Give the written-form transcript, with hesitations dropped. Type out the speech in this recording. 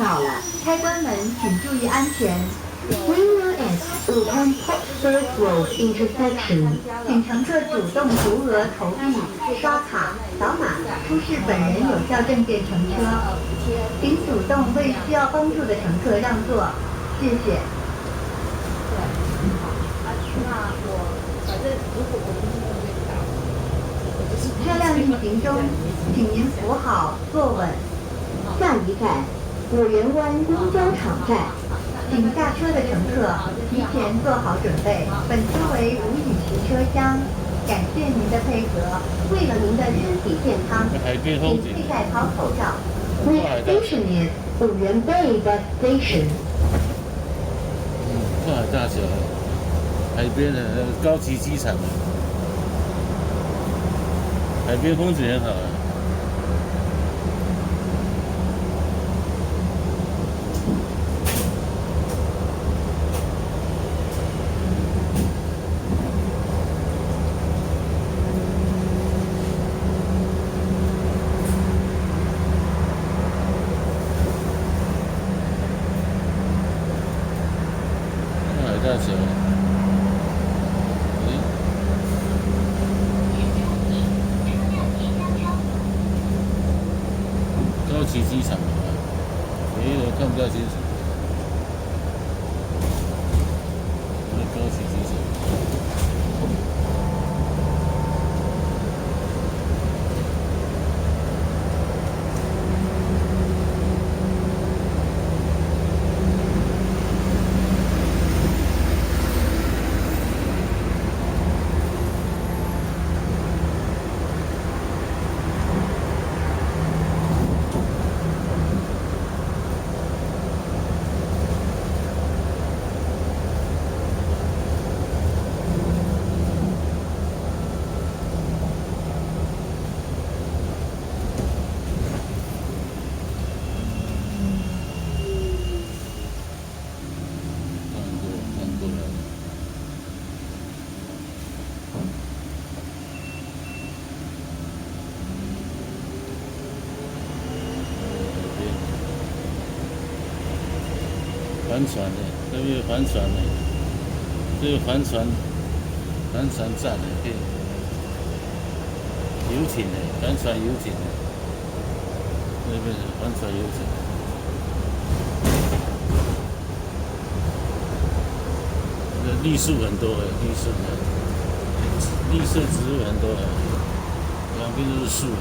到了，开关门请注意安全。We are at Wuhan First Road intersection. 请乘客主动足额投币、刷卡、扫码，出示本人有效证件乘车。请主动为需要帮助的乘客让座，谢谢。那我反正如果我不是会到，车辆运行中，请您扶好，坐稳。下一站，五缘湾公交场站。请下车的乘客提前做好准备。本车为无饮食车厢，感谢您的配合。为了您的身体健康，请佩戴好口罩。Next station is 五缘 Bay Bus Station. 跨海大桥，海边的高级机场，海边风景很好啊。大桥，高级机场啊，我看不太清楚。高级机场。帆船的，那边有帆船的，这个帆船站的，可以游艇的，帆船游艇的，那边是帆船游艇。这绿树很多哎，绿色植物很多哎，两边都是树的。